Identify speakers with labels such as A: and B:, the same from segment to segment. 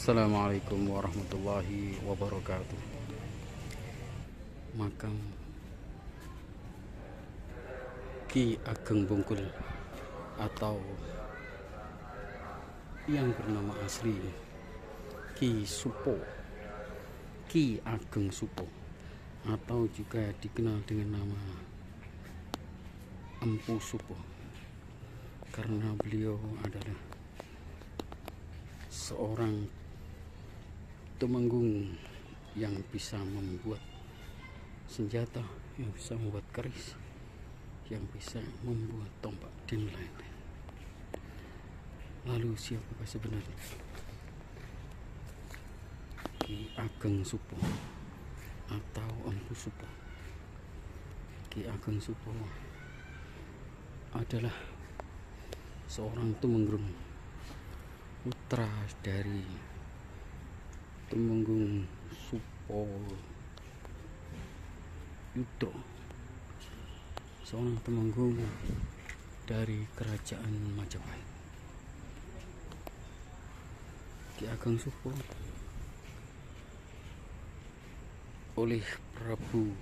A: Assalamualaikum warahmatullahi wabarakatuh. Makam Ki Ageng Bungkul atau yang bernama asli Ki Supo, Ki Ageng Supo, atau juga dikenal dengan nama Empu Supo, karena beliau adalah seorang temenggung yang bisa membuat senjata, yang bisa membuat keris, yang bisa membuat tombak dan lain-lain. Lalu siapakah sebenarnya Ki Ageng Supo atau Empu Supo? Ki Ageng Supo adalah seorang tumenggung, putra dari Temenggung Supo Yudho, seorang temenggung dari kerajaan Majapahit. Ki Ageng Supo oleh Prabu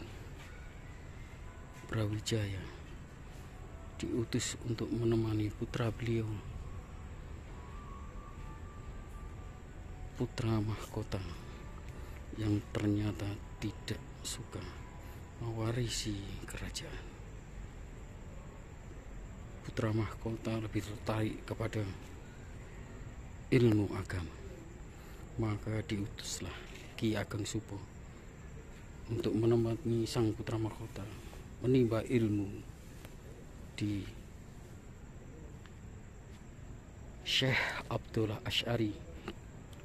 A: Brawijaya diutus untuk menemani putra beliau, putra mahkota, yang ternyata tidak suka mewarisi kerajaan. Putra mahkota lebih tertarik kepada ilmu agama, maka diutuslah Ki Ageng Supo untuk menemani sang putra mahkota menimba ilmu di Syekh Abdullah Asy'ari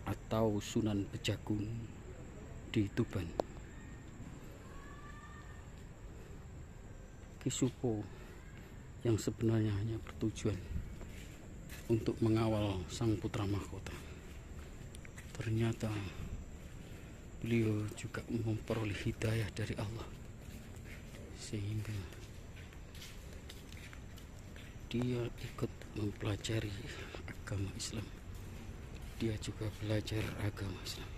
A: atau Sunan Bejagung di Tuban. Ki Supo yang sebenarnya hanya bertujuan untuk mengawal sang putra mahkota, ternyata beliau juga memperoleh hidayah dari Allah, sehingga dia ikut mempelajari agama Islam. Dia juga belajar agama Islam,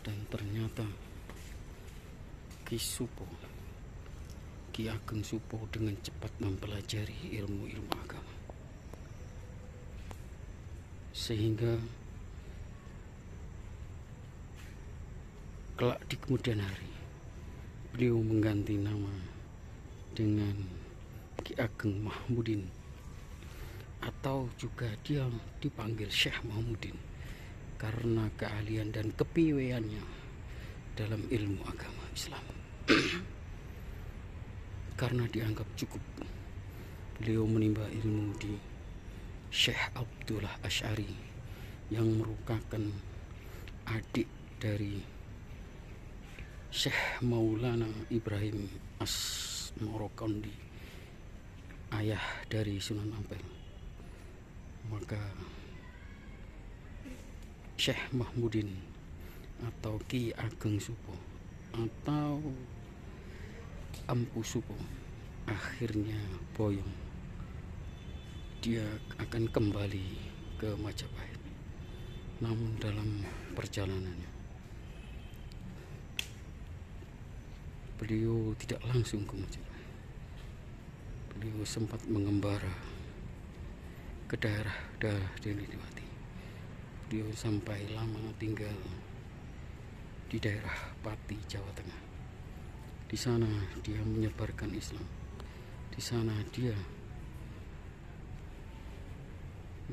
A: dan ternyata Ki Supo, Ki Ageng Supo dengan cepat mempelajari ilmu-ilmu agama, sehingga kelak di kemudian hari beliau mengganti nama dengan Ki Ageng Mahmudin, atau juga dia dipanggil Syekh Mahmudin karena keahlian dan kepiawaiannya dalam ilmu agama Islam. Karena dianggap cukup, beliau menimba ilmu di Syekh Abdullah Asy'ari yang merupakan adik dari Syekh Maulana Ibrahim As-Morokondi, ayah dari Sunan Ampel. Maka Syekh Mahmudin atau Ki Ageng Supo atau Empu Supo akhirnya boyong. Dia akan kembali ke Majapahit, namun dalam perjalanannya beliau tidak langsung ke Majapahit. Beliau sempat mengembara ke daerah-daerah dilewati. Beliau sampai lama tinggal di daerah Pati, Jawa Tengah. Di sana dia menyebarkan Islam. Di sana dia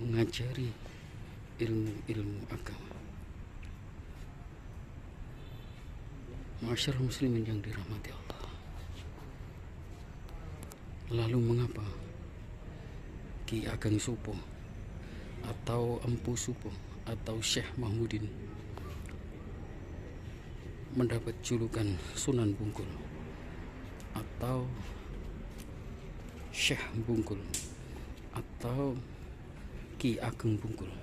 A: mengajari ilmu-ilmu agama. Masyarakat muslimin yang dirahmati Allah. Lalu mengapa Ki Ageng Supo atau Empu Supo atau Syekh Mahmudin mendapat julukan Sunan Bungkul atau Syekh Bungkul atau Ki Ageng Bungkul?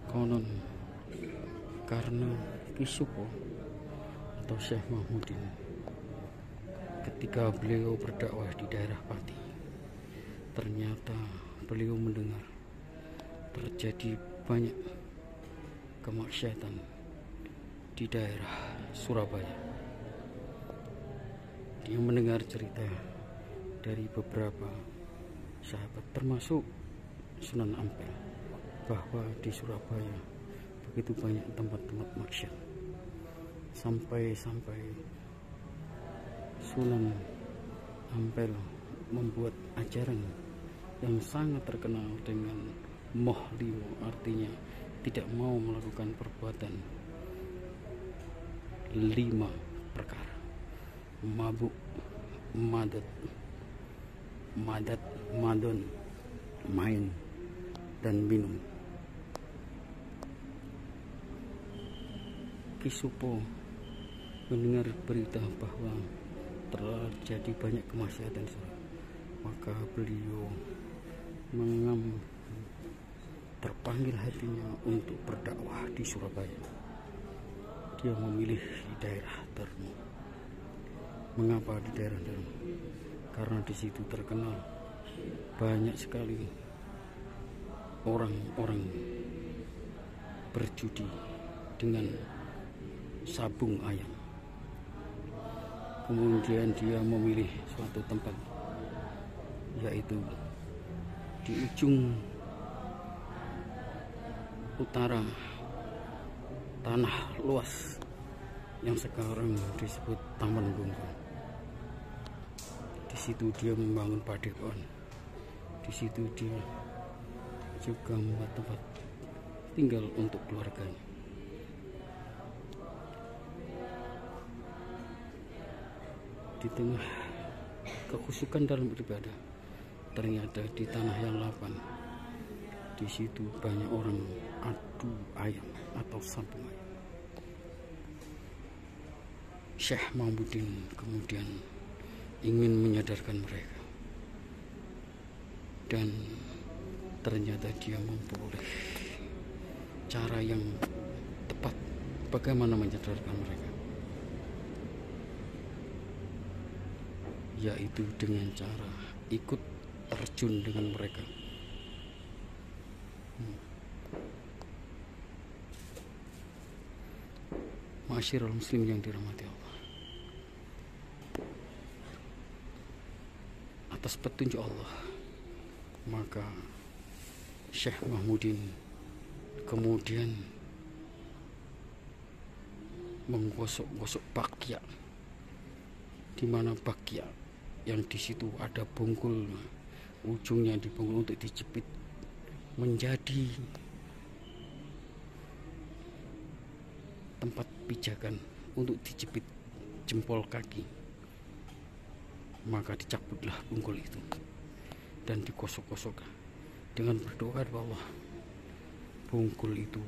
A: Konon karena Ki Supo atau Syekh Mahmudin ketika beliau berdakwah di daerah Pati, ternyata beliau mendengar terjadi banyak kemaksiatan di daerah Surabaya. Dia mendengar cerita dari beberapa sahabat termasuk Sunan Ampel bahwa di Surabaya begitu banyak tempat-tempat maksiat, sampai Sunan Ampel membuat ajaran yang sangat terkenal dengan mohlio, artinya tidak mau melakukan perbuatan 5 perkara: mabuk, madat, madon, main, dan minum. Ki Supo mendengar berita bahwa terjadi banyak kemaksiatan, maka beliau terpanggil hatinya untuk berdakwah di Surabaya. Dia memilih di daerah Darmo. Mengapa di daerah Darmo? Karena di situ terkenal banyak sekali orang-orang berjudi dengan sabung ayam. Kemudian dia memilih suatu tempat, yaitu di ujung utara tanah luas yang sekarang disebut Taman Bungkul. Di situ dia membangun padepokan. Di situ dia juga membuat tempat tinggal untuk keluarganya. Di tengah kekhusukan dalam beribadah, ternyata di tanah yang lapang, di situ banyak orang adu ayam atau sabung ayam. Syekh Mahmudin kemudian ingin menyadarkan mereka, dan ternyata dia memperoleh cara yang tepat bagaimana menyadarkan mereka, yaitu dengan cara ikut terjun dengan mereka. Ma'asyiral muslim yang dirahmati Allah, atas petunjuk Allah, maka Syekh Mahmudin kemudian menggosok-gosok bakya, di mana bakya yang di situ ada bungkul, ujungnya dibungkul untuk dijepit menjadi tempat pijakan untuk dijepit jempol kaki. Maka dicabutlah bungkul itu dan digosok-gosok dengan berdoa kepada Allah. Bungkul itu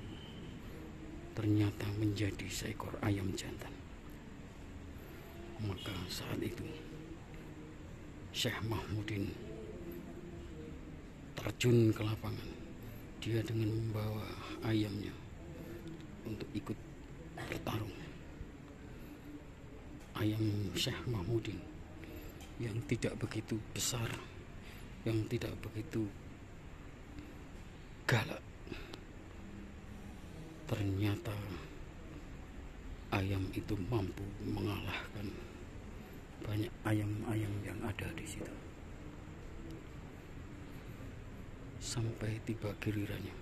A: ternyata menjadi seekor ayam jantan. Maka saat itu Syekh Mahmudin terjun ke lapangan. Dia dengan membawa ayamnya untuk ikut bertarung. Ayam Syekh Mahmudin yang tidak begitu besar, yang tidak begitu galak, ternyata ayam itu mampu mengalahkan banyak ayam-ayam yang ada di situ. Sampai tiba gilirannya,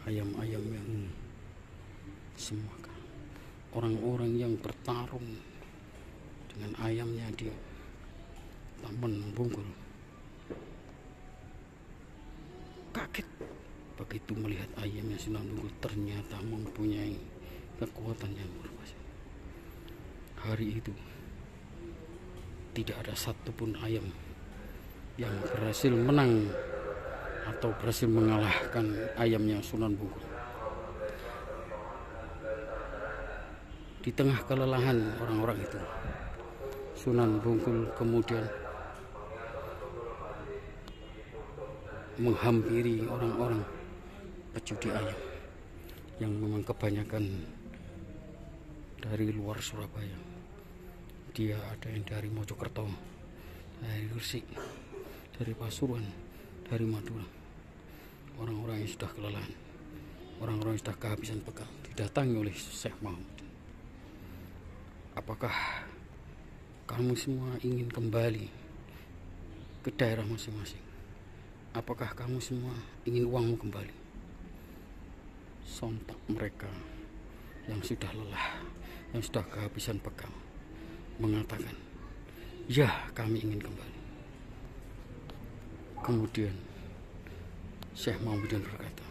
A: ayam-ayam yang semua orang-orang yang bertarung dengan ayamnya di Taman Bungkul kaget begitu melihat ayamnya Sunan Bungkul ternyata mempunyai kekuatan yang luar biasa. Hari itu tidak ada satupun ayam yang berhasil menang atau berhasil mengalahkan ayamnya Sunan Bungkul. Di tengah kelelahan orang-orang itu, Sunan Bungkul kemudian menghampiri orang-orang pejudi ayam yang memang kebanyakan dari luar Surabaya. Dia ada yang dari Mojokerto, dari Gresik, dari Pasuruan, dari Madura, orang-orang yang sudah kelelahan, orang-orang yang sudah kehabisan bekal, didatangi oleh Syekh Mahmud. Apakah kamu semua ingin kembali ke daerah masing-masing? Apakah kamu semua ingin uangmu kembali? Sontak mereka yang sudah lelah, yang sudah kehabisan bekal, mengatakan, ya, kami ingin kembali. Kemudian Syekh Mahmudin berkata,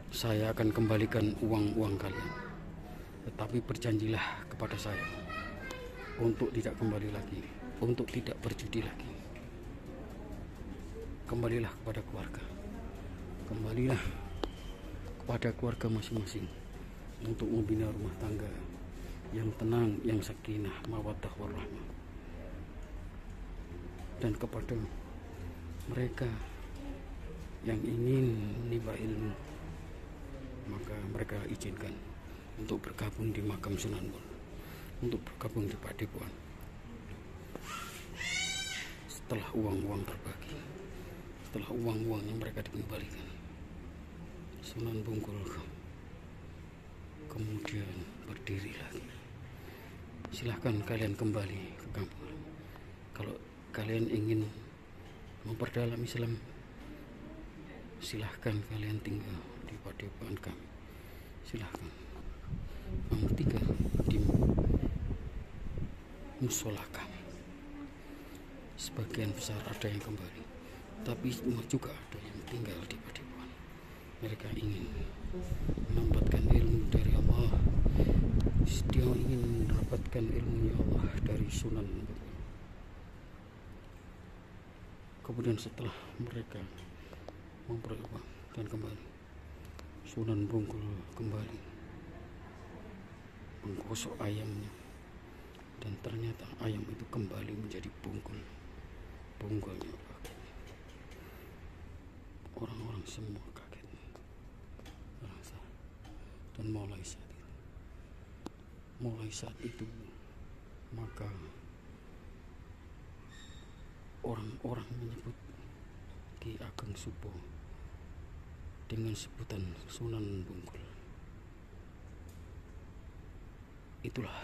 A: saya akan kembalikan uang-uang kalian, tetapi berjanjilah kepada saya untuk tidak kembali lagi, untuk tidak berjudi lagi. Kembalilah kepada keluarga, kembalilah kepada keluarga masing-masing untuk membina rumah tangga yang tenang, yang sakinah, mawaddah warahmah. Dan kepada mereka yang ingin menimba ilmu, maka mereka izinkan untuk bergabung di makam Sunan Bonang, untuk bergabung di Padepokan. Setelah uang-uang terbagi, setelah uang-uang yang mereka dikembalikan, Sunan Bungkul kemudian berdiri lagi. Silahkan kalian kembali ke kampung. Kalau kalian ingin memperdalam Islam, silahkan kalian tinggal di Padepokan kami. Silahkan kamu tinggal di musola kami. Sebagian besar ada yang kembali, tapi juga ada yang tinggal di Padepokan. Mereka ingin mendapatkan ilmu dari Allah. Dia ingin mendapatkan ilmunya Allah dari Sunan Bungkul. Kemudian setelah mereka memperoleh uang dan kembali, Sunan Bungkul kembali menggosok ayamnya, dan ternyata ayam itu kembali menjadi bungkulnya. Orang-orang semua kaget, rasa. Dan mulai saat itu maka orang-orang menyebut Ki Ageng Supo dengan sebutan Sunan Bungkul. Itulah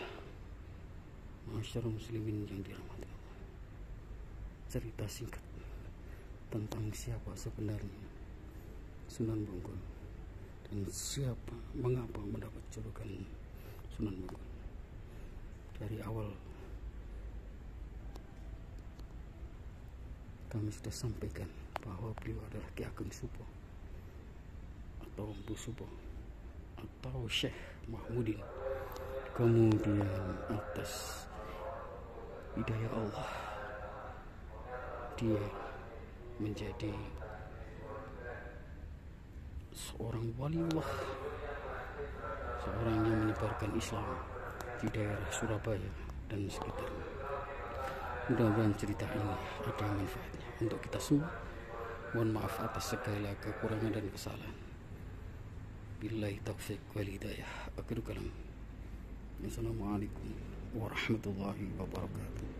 A: masyarakat muslimin yang dirahmati Allah, cerita singkat tentang siapa sebenarnya Sunan Bungkul dan mengapa mendapat julukan Sunan Bungkul. Dari awal kami sudah sampaikan bahwa beliau adalah Ki Ageng Supo atau Mpu Supo atau Syekh Mahmudin. Kemudian atas hidayah Allah, dia menjadi seorang waliullah, seorang yang menyebarkan Islam di daerah Surabaya dan sekitarnya. Mudah-mudahan cerita ini ada manfaatnya untuk kita semua. Mohon maaf atas segala kekurangan dan kesalahan. Billahi taufiq wal hidayah. Akhirul kalam. Assalamualaikum warahmatullahi wabarakatuh.